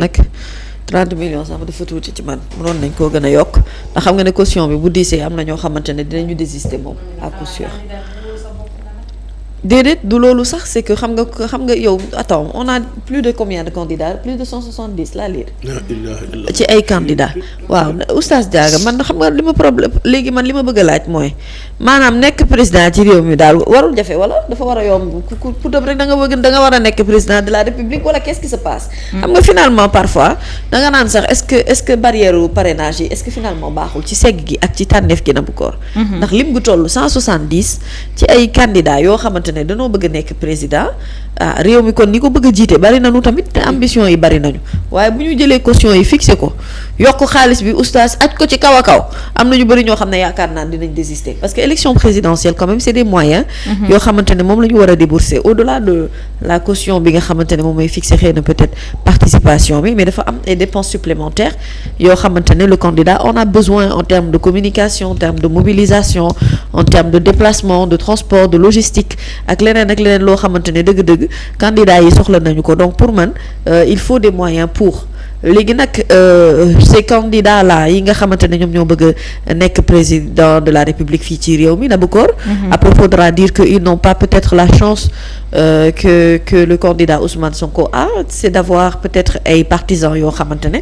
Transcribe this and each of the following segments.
nag 30 millions sax dafa tuuti ci man mënoon nañ koo gën a yokk ndax xam nga ne caution bi bu diisee am na ñoo xamante ne dinañu désister moom à coup sûr. déedéet du loolu sax c'est que xam nga yow attends on a plus de combien de candidats plus de 170 laa lire ci ay candidats waaw oustaz Diaga man xam nga li ma problème léegi man li ma bëgg a laaj mooy maanaam nekk président ci réew mi daal warul jafe wala dafa war a yomb ku tëb rek da nga war a nekk président de la république wala qu'est-ce qui se passe. xam nga finalement parfois da nga naan sax est-ce que barrière parrainage yi est-ce que finalement baaxul ci segg gi ak ci tànneef gi na bu koor ndax lim gu toll 170 ci ay candidats yoo xamante ne dañoo bëgg a nekk président réew mi kon ni ko bëgg a jiite bari nañu tamit te ambition yi bari nañu waaye bu ñu jëlee caution yi fixé ko yokk xaalis bi oustaz aj ko ci kaw a kaw am na ñu bëri ñoo xam ne yaakaar naan dinañ désister parce que élection présidentielle quand même c'est des moyens yoo xamante ne moom la ñu war a débourser au-delà de la caution bi nga xamante ne moom mooy fixé xëy na peut-être participation bi mais dafa am ay dépenses supplémentaires yoo xamante ne le candidat en a besoin en termes de communication en termes de mobilisation en termes de déplacement de transport de logistique ak leneen loo xamante ne dëgg-dëgg candidats yi soxla nañu ko donc pour man il faut des moyens pour léegi nag ces candidats là yi nga xamante ne ñoom ñoo bëgg a nekk président de la République fii ci réew mi Nabokor après faudra dire que ils n'ont pas peut-être la chance que le candidat Ousmane Sonko a c'est d'avoir peut-être ay partisans yoo xamante ne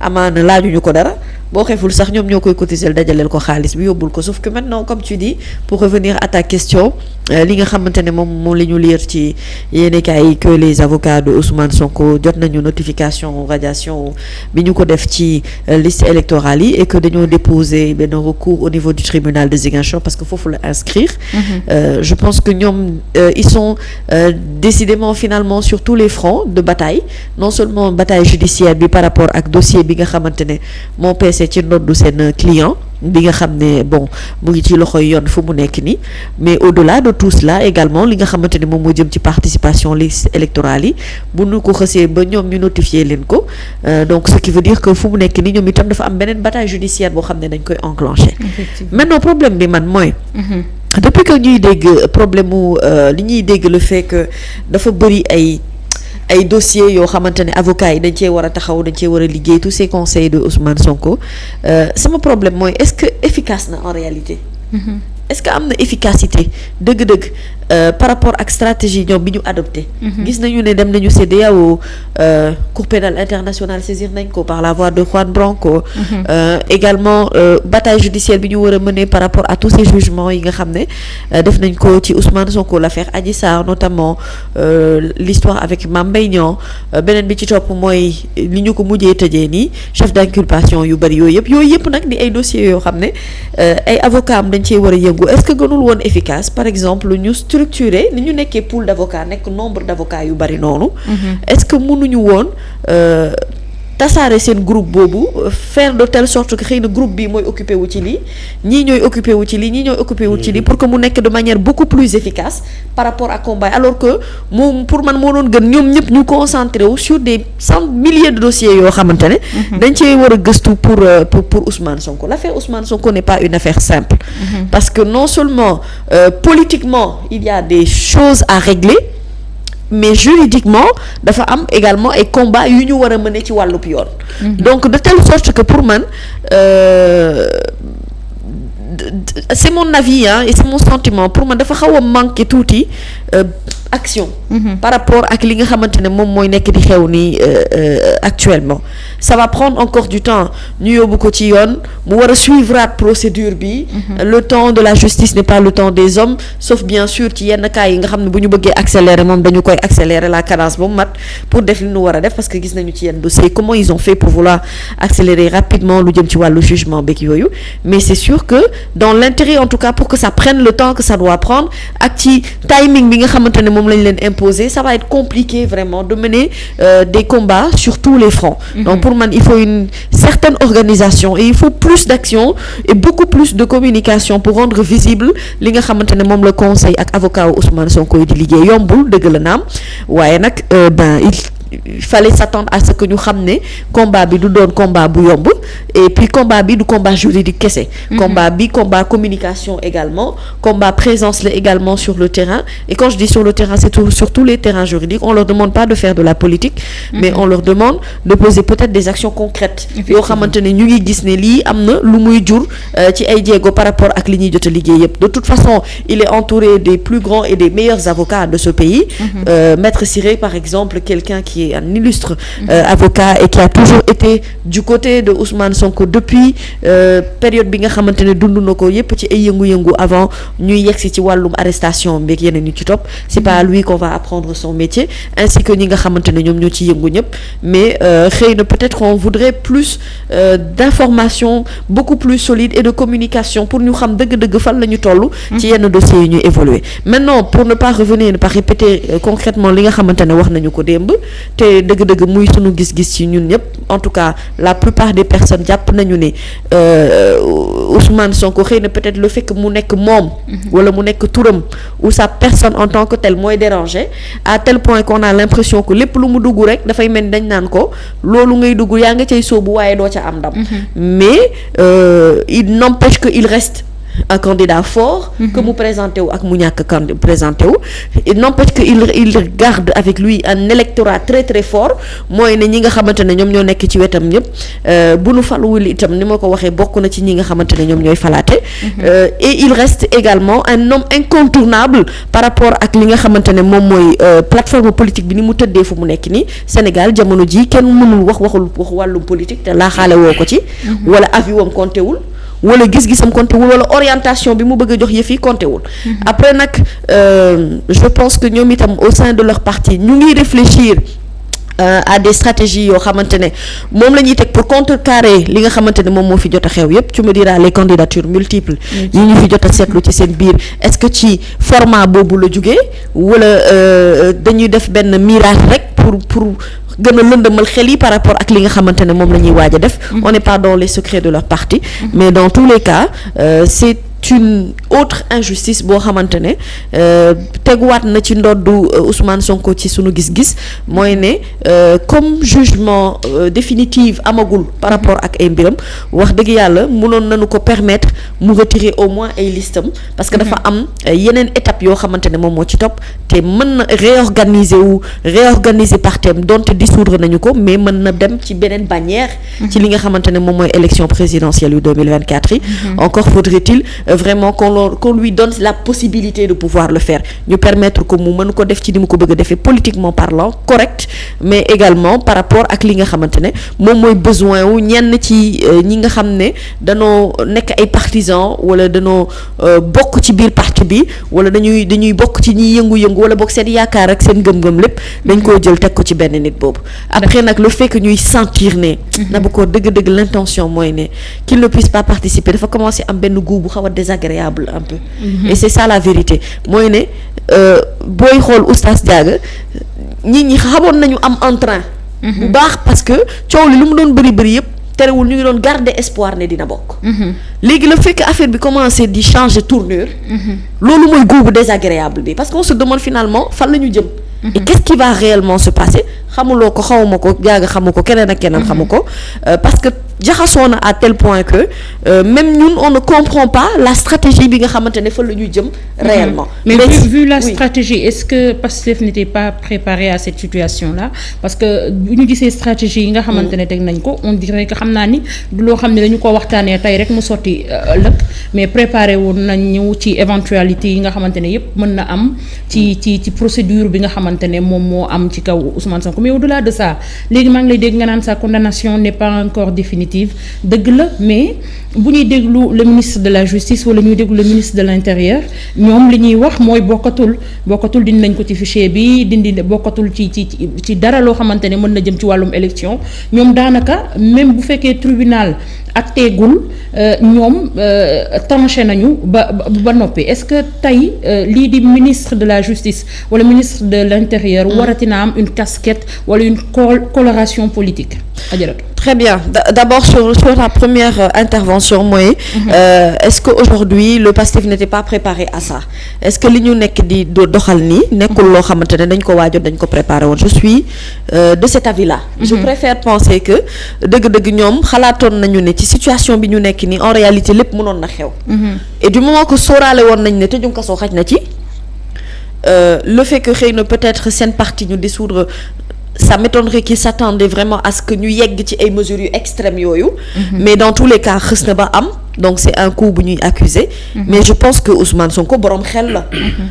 amaana laajuñu ko dara boo xeful sax ñoom ñoo koy cotiser dajaleel ko xaalis bi yóbbul ko sauf que maintenant comme tu dis pour revenir à ta question li nga xamante ne moom la ñu lire ci yéenekaay yi que les avocats de Ousmane Sonko jot nañu notification radiation bi ñu ko def ci liste électorale yi et que dañoo déposer benn recours au niveau du tribunal de Ziguinchor parce que foofu la inscrire je pense que ñoom ils sont décidément finalement sur tous les fronts de bataille non seulement bataille judiciaire bi par rapport ak dossier bi nga xamante ne moo peese ci ndoddu seen client bi nga xam ne bon mu ngi ci loxoy yoon fu mu nekk nii mais au-delà de tout cela également li nga xamante ne moom moo jëm ci participation liste électorale yi bu ñu ko xësee ba ñoom ñu notifier leen ko donc ce qui veut dire que fu mu nekk nii ñoom itam dafa am beneen bataille judiciaire boo xam ne dañ koy enclencher maintenant problème bi man mooy depuis que ñuy dégg problème mu li ñuy dégg le fait que dafa bëri ay dossiers yoo xamante ne avocats yi dañ cee war a taxaw dañ cee war a liggéey tous ces conseils de Ousmane Sonko sama problème mooy est-ce que efficace na en réalité est-ce que am na efficacité dëgg-dëgg par rapport ak stratégie ñoom bi ñu adopté gis nañu ne dem nañu CEDEAO Cour pénale internationale saisir nañ ko par la voix de Juan Branco également bataille judiciaire bi ñu war a mener par rapport à tous ces jugements yi nga xam ne def nañ ko ci Ousmane Sonko l'affaire Adji Sarr notamment l'histoire avec Mame Mbaye Niang beneen bi ci topp mooy li ñu ko mujjee tëjee nii chef d'inculpation yu bari yooyu yëpp nag di ay dossiers yoo xam ne ay avocats am dañ cee war a yëngu est-ce que gënul woon efficace par exemple ñu structuré ni ñu nekkee pool d'avocats nekk nombre d'avocats yu bari noonu est-ce que mënuñu woon tasaare seen groupe boobu faire de telle sorte que xëy na groupe bi mooy occupé wu ci lii ñii ñooy occupé wu ci lii ñii ñooy occupé wu ci lii pour que mu nekk de manière beaucoup plus efficace par rapport à combat alors que moom pour man moo doon gën ñoom ñëpp ñu concentré wu sur des milliers de dossiers yoo xamante ne dañ cee war a gëstu pour Ousmane Sonko l'affaire Ousmane Sonko n'est pas une affaire simple parce que non seulement politiquement il y a des choses à régler mais juridiquement dafa am également ay combats yu ñu war a mener ci wàllub yoon donc de telle sorte que pour man c'est mon avis et c'est mon sentiment pour man dafa xaw a manquer tuuti action par rapport ak li nga xamante ne moom mooy nekk di xew nii actuellement ça va prendre encore du temps ñu yóbbu ko ci yoon mu war a suivre procédure bi le temps de la justice n'est pas le temps des hommes sauf bien sûr ci yenn cas yi nga xam ne bu ñu bëggee accélérer moom dañu koy accélérer la cadence ba mu mat pour def li ñu war a def parce que gis nañu ci yenn dossiers comment ils ont fait pour vouloir accélérer rapidement lu jëm ci wàllu jugement beeg yooyu mais c'est sûr que dans l'intérêt en tout cas pour que ça prenne le temps que ça doit prendre ak ci timing bi nga xamante ne moom lañ leen imposer ça va être compliqué vraiment de mener des combats sur tous les fronts donc pour man il faut une certaine organisation et il faut plus d'action et beaucoup plus de communication pour rendre visible li nga xamante ne moom la conseil ak avocat wu Ousmane Sonko yi di liggéey yombul dëgg la naam waaye nag il fallait s'attendre à ce que ñu xam ne combat bi du doon combat bu yomb et puis combat bi du combat juridique kese. Combat bi combat communication également, combat présence la également sur le terrain. Et quand je dis sur le terrain, c'est sur tous les terrains juridiques. On leur demande pas de faire de la politique, mais on leur demande de poser peut-être des actions concrètes yoo xamante ne ñu ngi gis ne lii am na lu muy jur ci ay jéego par rapport ak li ñuy jot a liggéey yëpp. De toute façon, il est entouré des plus grands et des meilleurs avocats de ce pays. Maître Ciré, par exemple, quelqu'un qui est un illustre avocat et qui a toujours été du côté de Ousmane Sonko depuis période bi nga xamante ne dund na ko yëpp ci ay yëngu-yëngu avant ñuy yegsi ci wàllum arrestation beeg yeneen ñu ci topp. C'est pas à lui qu'on va apprendre son métier, ainsi que ñi nga xamante ne ñoom ñoo ci yëngu ñëpp. Mais xëy na peut-être qu'on voudrait plus d'informations beaucoup plus solides et de communication pour ñu xam dëgg-dëgg fan la ñu toll ci yenn dossiers yi ñuy évoluer. Maintenant, pour ne pas revenir, ne pas répéter concrètement li nga xamante ne wax nañu ko démb te dëgg-dëgg muy sunu gis-gis ci ñun ñëpp, en tout cas la plupart des personnes jàpp nañu ne Ousmane Sonko xëy na peut-être le fait que mu nekk moom wala mu nekk turam ou sa personne en tant que telle mooy déranger à tel point qu'on a l'impression que lépp lu mu dugg rek dafay mel ni dañ naan ko loolu ngay dugg yaa nga cay sóobu waaye doo ca am ndam. Mais il n'empêche que il reste un candidat fort que mu présenté wu ak mu ñàkk présenté wu. Il n'empêche que il garde avec lui un électorat très très fort, mooy ne ñi nga xamante ne ñoom ñoo nekk ci wetam ñëpp bu nu faluwul itam ni ma ko waxee bokk na ci ñi nga xamante ne ñoom ñooy falaate. Et il reste également un homme incontournable par rapport ak li nga xamante ne moom mooy plateforme politique bi ni mu tëddee fu mu nekk nii Sénégal jamono ji kenn mënul wax wàllum politique te laa xaale woo ko ci wala avis wam compté wul wala gis-gisam compté wul wala orientation bi mu bëgg a jox yëf yi compté wul. Après nag je pense que ñoom itam au sein de leur parti ñu ngi réfléchir à des stratégies yoo xamante ne moom la ñuy teg pour contrecarrer li nga xamante ne moom moo fi jot a xew yépp. Tu me diras les candidatures multiples yi ñu fi jot a seetlu ci seen biir, est-ce que ci format boobu la jugee wala dañuy def benn mirage rek pour gën a lëndëmal xel yi par rapport ak li nga xamante ne moom la ñuy waaj a def. On n'est pas dans les secrets de leur parti, mais dans tous les cas c'est une autre injustice boo xamante ne teguwaat na ci ndoddu Ousmane Sonko ci sunu gis-gis, mooy ne comme jugement définitif amagul par rapport ak ay mbiram, wax dëgg yàlla mënoon nañu ko permettre mu retirer au moins ay listam parce que dafa am yeneen étape yoo xamante ne moom moo ci topp te mën na réorganiser partem donte dissoudre nañu ko, mais mën na dem ci beneen bannière ci li nga xamante ne moom mooy élection présidentielle yu 2024 yi. Encore faudrait-il vraiment qu'on lui donne la possibilité de pouvoir le faire, ñu permettre que mu mën ko def ci ni mu ko bëgg a defee politiquement parlant correct, mais également par rapport ak li nga xamante ne moom mooy besoin wu ñenn ci ñi nga xam ne danoo nekk ay partisans wala danoo bokk ci biir parti bi wala dañuy bokk ci ñiy yëngu-yëngu wala bokk seen yaakaar ak seen gëm-gëm lépp dañ koo jël teg ko ci benn nit boobu. Après nag le fait que ñuy sentir ne na bu ko dëgg-dëgg l'intention mooy ne qu'il ne puisse pas participer dafa commencer am benn goût bu xaw a désagréable un peu. Et c'est ça la vérité, mooy ne booy xool Oustaz Diaga nit ñi xamoon nañu am entrain bu baax parce que coow li lu mu doon bëri yëpp terewul ñu ngi doon garder espoir ne dina bokk. Léegi le fait que affaire bi commencé di changer tournure loolu mooy goût bu désagréable bi, parce qu'on se demande finalement fan la ñu jëm. Et qu'est-ce qui va réellement se passer, xamuloo ko xawma ko Diaga xamu ko keneen ak keneen xamu ko parce que jaxasoo na à tel point que même ñun on ne comprend pas la stratégie bi nga xamante ne fa la ñuy jëm réellement. Mais vu la stratégie, est-ce que Pastef n'était pas préparé à cette situation-là? Parce que bu ñu gisee stratégie yi nga xamante ne teg nañ ko, on dirait que xam naa ni du loo xam ne dañu ko waxtaanee tey rek mu sotti ëllëg, mais préparé woon nañ ñëw ci éventualité yi nga xamante ne yépp mën na am ci procédure bi nga xamante ne moom moo am ci kaw Ousmane Sonko. Mais au-delà de ça, léegi maa ngi lay dégg nga naan sa condamnation n'est pas encore définitive, dëgg la, mais bu ñuy déglu le ministre de la justice wala ñuy déglu le ministre de l'intérieur, ñoom li ñuy wax mooy bokkatul dindi nañ ko ci fichier bi, bokkatul ci dara loo xamante ne mën na jëm ci wàllum élection. Ñoom daanaka même bu fekkee tribunal atteegul ñoom tranché nañu ba noppi. Est-ce que tey lii di ministre de la justice wala ministre de l'intérieur waratina am une casquette wala une coloration politique, Adjaratou? Très bien. D'abord sur la première intervention mooy est-ce que aujourd'hui le PASTEF n'était pas préparé à ça est-ce que li ñu nekk di doxal nii nekkul loo xamante ne dañ ko waajoon dañ ko préparé woon je suis de cet avis-là. Je préfère penser que dëgg-dëgg ñoom xalaatoon nañu ne ci situation bi ñu nekk nii en réalité lépp mënoon na xew. Et du moment que sóoraale woon nañ ne tëjum kaso xaj na ci le fait que xëy na peut-être seen parti ñu dissoudre ça m'étonnerait qu'ils s'attendaient vraiment à ce que ñu yegg ci ay mesures yu extrêmes yooyu mais dans tous les cas xës na ba am donc c'est un coup bu ñuy accuser mais je pense que Ousmane Sonko boroom xel la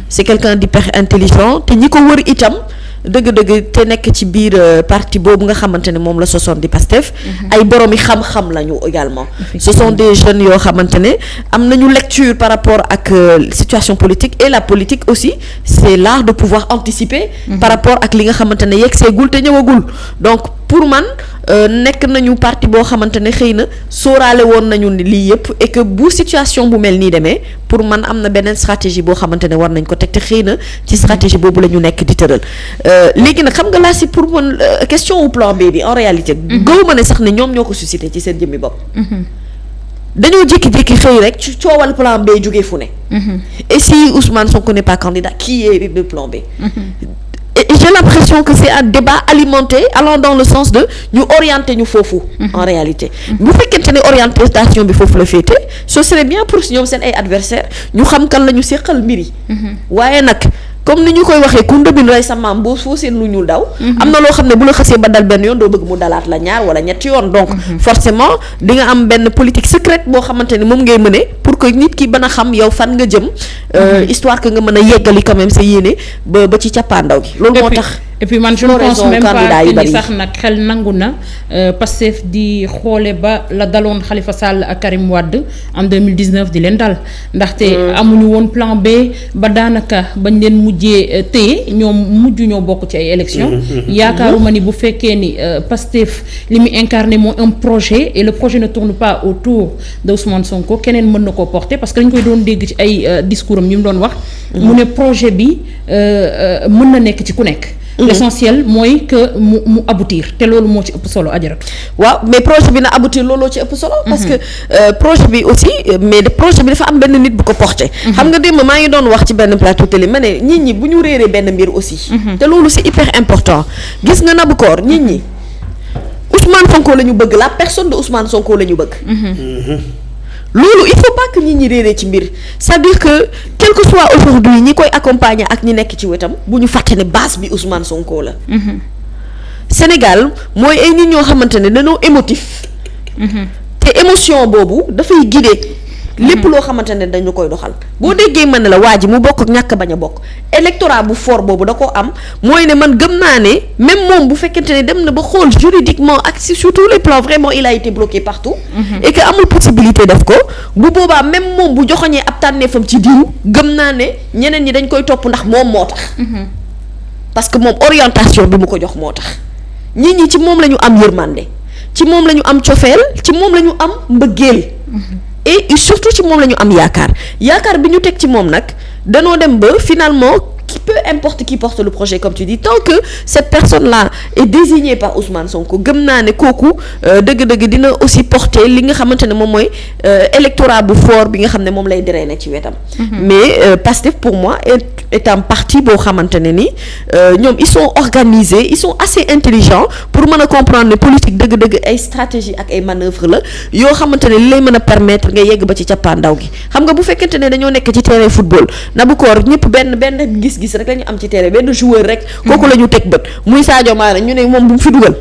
c'est quelqu'un d'hyper intelligent te ñi ko wër itam dëgg-dëgg te nekk ci biir parti boobu nga xamante ne moom la sosoon di Pastef ay boroomi xam-xam lañu également ce sont des jeunes yoo xamante ne am nañu lecture par rapport ak situation politique et la politique aussi c'est l'art de pouvoir anticiper par rapport ak li nga xamante ne yegg seegul te ñëwagul donc pour man nekk nañu parti boo xamante ne xëy na sóoraale woon nañu lii yëpp et que bu situation bu mel nii demee pour man am na beneen stratégie boo xamante ne war nañ ko teg te xëy na ci stratégie boobu la ñu nekk di tëral léegi nag xam nga laa si pour man question au plan B bi en réalité gëw ma ne sax ne ñoom ñoo ko suscité ci seen jëmmi bopp dañoo jékki-jékki xëy rek ci coowal plan B jógee fu ne et si Ousmane Sonko n'est pas candidat qui est le plan B et j'ai l'impression que c'est un débat alimenté allant dans le sens de ñu orienter ñu foofu en réalité bu fekkente ne orientation bi foofu la féete ce serait bien pour ñoom seen ay adversaires ñu xam kan la ñu séqal mbir yi waaye nag comme ni ñu koy waxee ku ndëbin rey sa maam boo foo seen lu ñuul daw am na loo xam ne bu la xasee ba dal benn yoon doo bëgg mu dalaat la ñaar wala ñetti yoon donc forcément di nga am benn politique secrète boo xamante ne moom ngay mëne pour que nit ki mën a xam yow fan nga jëm histoire que nga mën a yeggali quand même sa yéene ba ci cappaandaw gi loolu moo tax et puis man je ne pense même pas que ni sax nag xel nangu na Pastef di xoole ba la daloon Khalifa Sall ak Karim Wade en 2019 di leen dal ndaxte amuñu woon plan B ba daanaka bañ leen mujjee téye ñoom mujj ñoo bokk ci ay élections yaakaaruma ni bu fekkee ni Pastef li mu incarné mooy un projet et le projet ne tourne pas autour de Ousmane Sonko keneen mën na koo porter parce que dañ koy doon dégg ci ay discours am ñu mu doon wax mu ne projet bi mën na nekk ci ku nekk l'essentiel mooy que mu aboutir te loolu moo ci ëpp solo ajaratu waaw mais projet bi na aboutir looloo ci ëpp solo parce que projet bi aussi mais projet bi dafa am benn nit bu ko porté xam nga démb maa ngi doon wax ci benn plateau télé ma ne nit ñi bu ñu réeree benn mbir aussi te loolu c'est hyper important gis nga Naboucor nit ñi Ousmane Sonko la ñu bëgg la personne de Ousmane Sonko la ñu bëgg loolu il faut pas que nit ñi réeree ci mbir c'est-à-dire que quel que soit aujourd'hui ñi koy accompagner ak ñi nekk ci wetam bu ñu fàtte ne base bi Ousmane Sonko la Sénégal mooy ay nit ñoo xamante ne dañoo émotif te émotion boobu dafay guider lépp loo xamante ne dañu koy doxal boo déggee mën ne la waa ji mu bokk ak ñàkk bañ a bokk électorat bu fort boobu da koo am mooy ne man gëm naa ne même moom bu fekkente ne dem na ba xool juridiquement ak sur tous les plans vraiment il a été bloqué partout et que amul possibilité def ko bu boobaa même moom bu joxoñee ab tànneefam ci diw gëm naa ne ñeneen ñi dañ koy topp ndax moom moo tax parce que moom orientation bi mu ko jox moo tax nit ñi ci moom la ñu am yërmande ci moom la ñu am cofeel ci moom la ñu am mbëggeel et surtout ci moom la ñu am yaakaar bi ñu teg ci moom nag danoo dem ba finalement peu importe qui porte le projet comme tu dis tant que cette personne-là est désignée par Ousmane Sonko gëm naa ne kooku dëgg-dëgg dina aussi porter li nga xamante ne moom mooy électorat bu fort bi nga xam ne moom lay drainer ci wetam mais Pastef pour moi est un parti boo xamante ne ni ñoom ils sont organisés ils sont assez intelligents pour mën a comprendre ne politique dëgg-dëgg ay stratégie ak ay manœuvre la yoo xamante ne li lay mën a permettre nga yegg ba ci cappaandaw gi xam nga bu fekkente ne dañoo nekk ci terrain football Naboucor ñëpp benn gis rek la ñu am ci terrain benn joueur rek kooku la ñu teg bët muy Sadio Mané ñu ne moom bu mu fi dugal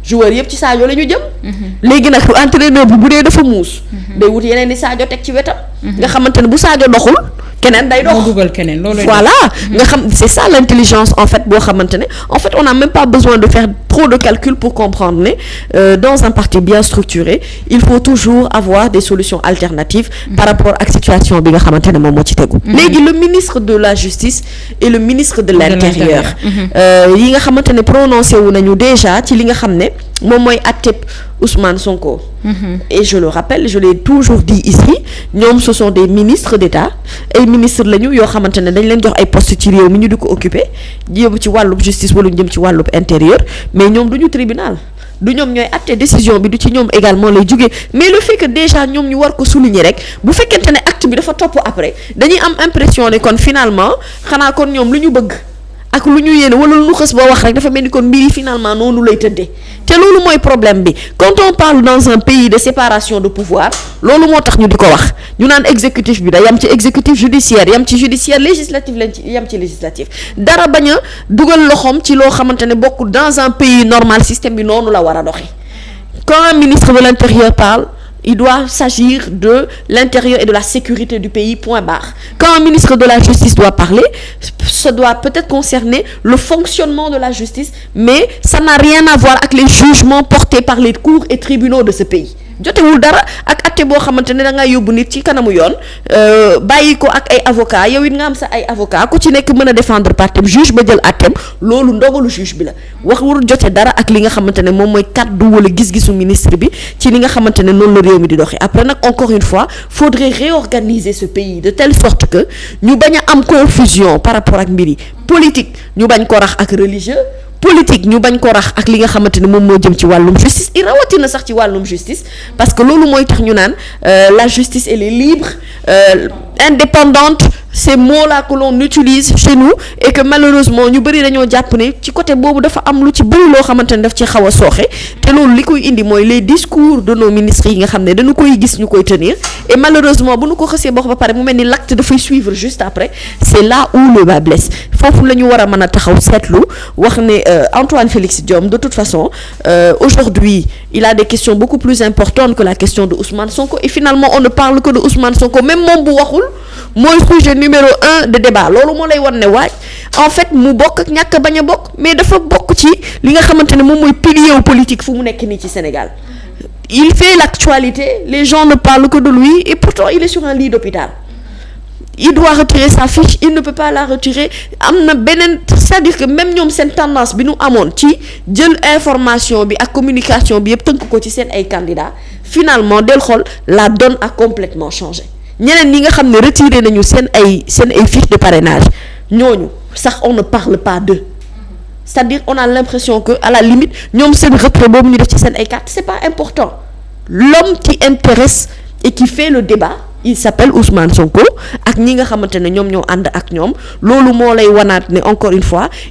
joueur yëpp ci Sadio la ñu jëm léegi nag entraîneur bi bu dee dafa muus day wut yeneen ni Sadio teg ci wetam nga xamante ne bu Sadio doxul keneen day dox dugal keneen loolu voilà nga xam c'est ça l'intelligence en fait boo xamante ne en fait on n'a même pas besoin de faire trop de calculs pour comprendre ne dans un parti bien structuré il faut toujours avoir des solutions alternatives par rapport ak situation bi nga xamante ne moom moo ci tegu léegi le ministre de la justice et le ministre de l'intérieur yi nga xamante ne prononcé wu nañu déjà ci li nga xam ne moom mooy àtteb Ousmane Sonko et je le rappelle je l'ai toujours dit ici ñoom ce sont des ministres d'État ay ministres lañu yoo xamante ne dañ leen jox ay postes ci réew mi ñu di ko occuper jëm ci wàllub justice wala ñu jëm ci wàllub intérieur mais ñoom duñu tribunal du ñoom ñooy àtte décision bi du ci ñoom également lay jógee mais le fait que déjà ñoom ñu war ko souligner rek bu fekkente ne acte bi dafa topp après dañuy am impression ne kon finalement xanaa kon ñoom lu ñu bëgg ak lu ñu yéene wala lu ñu xës boo wax rek dafa mel ni kon mbir yi finalement noonu lay tëddee te loolu mooy problème bi quand on parle dans un pays de séparation de pouvoir loolu moo tax ñu di ko wax ñu naan exécutif bi da yam ci exécutif judiciaire yam ci judiciaire législatif lañ ci yam ci législatif dara bañ a dugal loxoom ci loo xamante ne bokkul dans un pays normal système bi noonu la war a doxee quand un ministre de l'intérieur parle il doit s'agir de l'intérieur et de la sécurité du pays, point barre. Quand un ministre de la Justice doit parler, ça doit peut-être concerner le fonctionnement de la justice, mais ça n'a rien à voir avec les jugements portés par les cours et tribunaux de ce pays. jotewul dara ak atte boo xamante ne da ngay yóbbu nit ci kanamu yoon bàyyi ko ak ay avocat yow it nga am sa ay avocat ku ci nekk mën a défendre partem juge ba jël attem loolu ndogalu juge bi la wax warul jote dara ak li nga xamante ne moom mooy kàddu wala gis-gisu ministre bi ci li nga xamante ne noonu la réew mi di doxee après nag encore une fois faudrait réorganiser ce pays de telle sorte que ñu bañ a am confusion par rapport ak mbir yi politique ñu bañ ko rax ak religieux politique ñu bañ ko rax ak li nga xamante ne moom moo jëm ci wàllum justice i rawatina sax ci wàllum justice parce que loolu mooy tax ñu naan la justice elle est libre indépendante ces mots-là que l'on utilise chez nous et que malheureusement ñu bëri dañoo jàpp ne ci côté boobu dafa am lu ci bëri loo xamante ne daf ci xaw a sooxe te loolu li koy indi mooy les discours de nos ministres yi nga xam ne dañu koy gis ñu koy tenir et malheureusement bu ñu ko xësee bokk ba pare mu mel ni l'acte dafay suivre juste après c'est là où le bas blesse foofu la ñu war a mën a taxaw seetlu wax ne Antoine Félix Diome de toute façon aujourd'hui il a des questions beaucoup plus importantes que la question de Ousmane Sonko et finalement on ne parle que de Ousmane Sonko même moom bu waxul mooy sujet numéro 1 de débat loolu moo lay wan ne waaj en fait mu bokk ak ñàkk bañ a bokk mais dafa bokk ci li nga xamante ne moom mooy pilier wu politique fu mu nekk nii ci Sénégal il fait l'actualité les gens ne parlent que de lui et pourtant il est sur un lit d'hôpital il doit retirer sa fiche il ne peut pas la retirer am na beneen c'est-à-dire que même ñoom seen tendance bi nu amoon ci jël information bi ak communication bi yëpp tënk ko ci seen ay candidats finalement del xool la donne a complètement changé ñeneen ñi nga xam ne retiré nañu seen ay fiches de parrainage ñooñu sax on ne parle pas d'eux c'est-à-dire on a l'impression que à la limite ñoom seen retrait boobu ñu def ci seen ay cartes c'est pas important l'homme qui intéresse et qui fait le débat il s'appelle Ousmane Sonko ak ñi nga xamante ne ñoom ñoo ànd ak ñoom loolu moo lay wanaat ne encore une fois